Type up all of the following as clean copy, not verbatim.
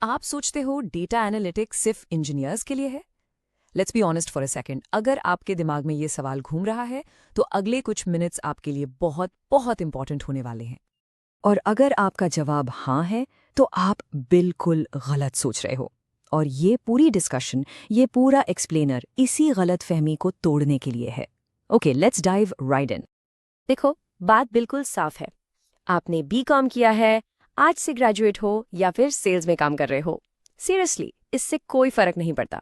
आप सोचते हो डेटा एनालिटिक्स सिर्फ इंजीनियर्स के लिए है? Let's be honest for a second, अगर आपके दिमाग में ये सवाल घूम रहा है तो अगले कुछ मिनट्स आपके लिए बहुत बहुत इंपॉर्टेंट होने वाले हैं। और अगर आपका जवाब हाँ है तो आप बिल्कुल गलत सोच रहे हो। और ये पूरी डिस्कशन, ये पूरा एक्सप्लेनर इसी गलत फहमी को तोड़ने के लिए है। ओके, लेट्स डाइव राइट इन। देखो, बात बिल्कुल साफ है। आपने बीकॉम किया है, आज से ग्रेजुएट हो या फिर सेल्स में काम कर रहे हो, सीरियसली इससे कोई फर्क नहीं पड़ता।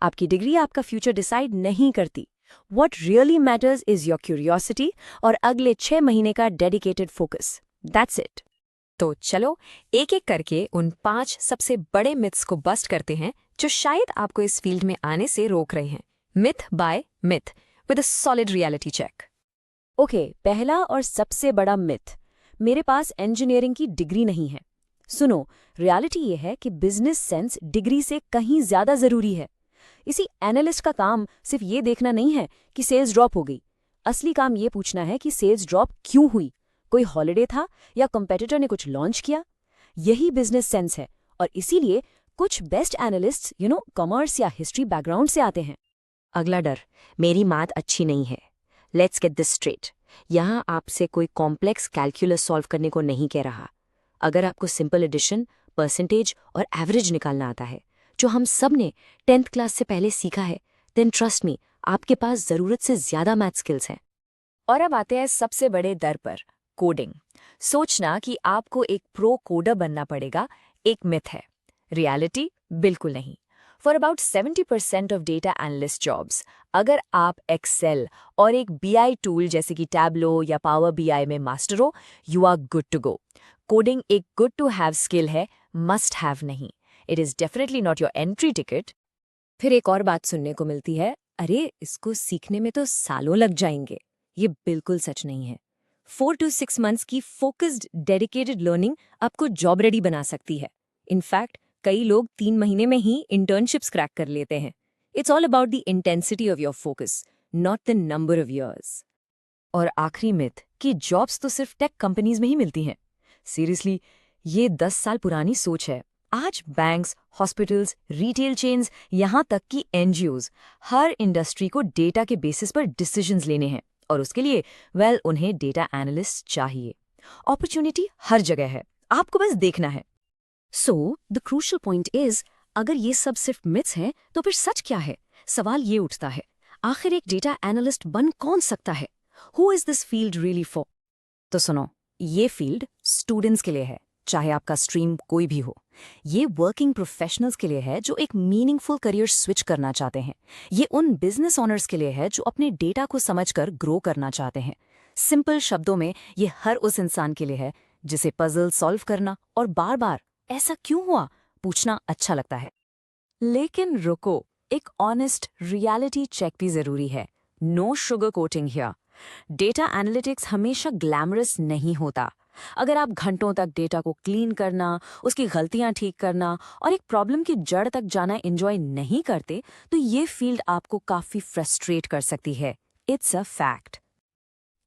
आपकी डिग्री आपका फ्यूचर डिसाइड नहीं करती। What really matters is your curiosity और अगले 6 महीने का डेडिकेटेड फोकस। That's it. तो चलो एक एक करके उन 5 सबसे बड़े मिथ्स को बस्ट करते हैं जो शायद आपको इस फील्ड में आने से रोक रहे हैं। Myth by myth with a solid reality check. Okay, पहला और सबसे बड़ा मिथ, मेरे पास इंजीनियरिंग की डिग्री नहीं है। सुनो, रियलिटी ये है कि बिजनेस सेंस डिग्री से कहीं ज्यादा जरूरी है। इसी एनालिस्ट का काम सिर्फ ये देखना नहीं है कि सेल्स ड्रॉप हो गई। असली काम ये पूछना है कि सेल्स ड्रॉप क्यों हुई, कोई हॉलिडे था या कंपेटिटर ने कुछ लॉन्च किया। यही बिजनेस सेंस है और इसीलिए कुछ बेस्ट एनालिस्ट्स कॉमर्स या हिस्ट्री बैकग्राउंड से आते हैं। अगला डर, मेरी मैथ अच्छी नहीं है। लेट्स गेट दिस स्ट्रेट, यहाँ आपसे कोई कॉम्प्लेक्स कैलकुलस सॉल्व करने को नहीं कह रहा। अगर आपको सिंपल एडिशन, परसेंटेज और एवरेज निकालना आता है, जो हम सब ने 10th क्लास से पहले सीखा है, देन ट्रस्ट मी, आपके पास जरूरत से ज्यादा मैथ स्किल्स हैं। और अब आते हैं सबसे बड़े डर पर, कोडिंग। सोचना कि आपको एक प्रो कोडर बनना पड़ेगा एक मिथ है। रियलिटी बिल्कुल नहीं। For about 70% of data analyst jobs, अगर आप एक्सेल और एक बीआई टूल जैसे कि टैब्लो या पावर बीआई में मास्टर हो, you are good to go. Coding एक गुड टू हैव स्किल है, मस्ट हैव नहीं। It is definitely not your entry ticket. फिर एक और बात सुनने को मिलती है, अरे इसको सीखने में तो सालों लग जाएंगे। ये बिल्कुल सच नहीं है। 4 to 6 मंथ्स की फोकस्ड डेडिकेटेड लर्निंग आपको जॉब रेडी बना सकती है। इनफैक्ट कई लोग 3 महीने में ही इंटर्नशिप्स क्रैक कर लेते हैं। It's all about the intensity of your focus, not the number of years. और आखिरी मिथ कि जॉब्स तो सिर्फ टेक कंपनीज में ही मिलती हैं। सीरियसली, ये 10 साल पुरानी सोच है। आज बैंक्स, हॉस्पिटल्स, रिटेल चेन्स, यहाँ तक कि एनजीओज, हर इंडस्ट्री को डेटा के बेसिस पर डिसीजंस लेने हैं और उसके लिए उन्हें डेटा एनालिस्ट चाहिए। अपॉर्चुनिटी हर जगह है, आपको बस देखना है। So the crucial point is, अगर ये सब सिर्फ मिथ्स हैं तो फिर सच क्या है? सवाल ये उठता है, आखिर एक डेटा एनालिस्ट बन कौन सकता है? Who is this field really for? तो सुनो, ये फील्ड स्टूडेंट्स के लिए है, चाहे आपका स्ट्रीम कोई भी हो। ये वर्किंग प्रोफेशनल्स के लिए है जो एक मीनिंगफुल करियर स्विच करना चाहते हैं। ये उन बिजनेस ओनर्स के लिए है जो अपने डेटा को समझकर ग्रो करना चाहते हैं। सिंपल शब्दों में, ये हर उस इंसान के लिए है जिसे पजल सॉल्व करना और बार बार ऐसा क्यों हुआ पूछना अच्छा लगता है। लेकिन रुको, एक ऑनेस्ट रियलिटी चेक भी जरूरी है। No sugar coating here. Data analytics हमेशा ग्लैमरस नहीं होता। अगर आप घंटों तक डेटा को क्लीन करना, उसकी गलतियां ठीक करना और एक प्रॉब्लम की जड़ तक जाना एंजॉय नहीं करते, तो ये फील्ड आपको काफी फ्रस्ट्रेट कर सकती है। It's a fact.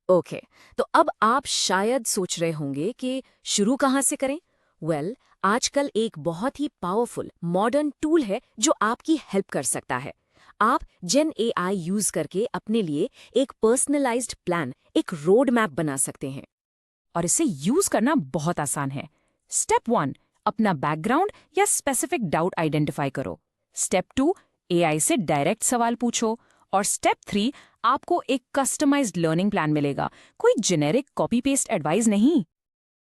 ओके, तो अब आप शायद सोच रहे होंगे कि शुरू कहाँ से करें? आजकल एक बहुत ही पावरफुल मॉडर्न टूल है जो आपकी हेल्प कर सकता है। आप जेन एआई यूज करके अपने लिए एक पर्सनलाइज्ड प्लान, एक रोड मैप बना सकते हैं। और इसे यूज करना बहुत आसान है। स्टेप 1, अपना बैकग्राउंड या स्पेसिफिक डाउट आइडेंटिफाई करो। स्टेप 2, एआई से डायरेक्ट सवाल पूछो। और स्टेप 3, आपको एक कस्टमाइज्ड लर्निंग प्लान मिलेगा, कोई जेनेरिक कॉपी पेस्ट एडवाइस नहीं।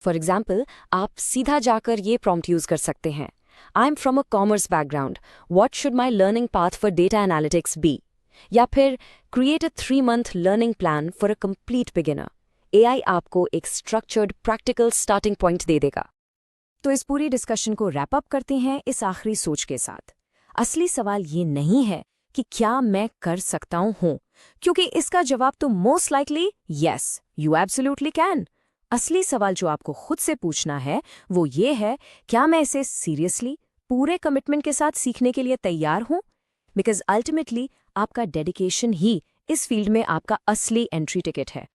फॉर एग्जाम्पल, आप सीधा जाकर ये प्रॉम्प्ट यूज कर सकते हैं, I am from a commerce background, what should my learning path for data analytics be? या फिर create a 3-month learning plan for a complete beginner. AI आपको एक स्ट्रक्चर्ड प्रैक्टिकल स्टार्टिंग पॉइंट दे देगा। तो इस पूरी डिस्कशन को रैप अप करते हैं इस आखिरी सोच के साथ। असली सवाल ये नहीं है कि क्या मैं कर सकता हूं, क्योंकि इसका जवाब तो most likely yes, you absolutely can. असली सवाल जो आपको खुद से पूछना है वो ये है, क्या मैं इसे सीरियसली पूरे कमिटमेंट के साथ सीखने के लिए तैयार हूं? बिकॉज अल्टीमेटली आपका डेडिकेशन ही इस फील्ड में आपका असली एंट्री टिकट है।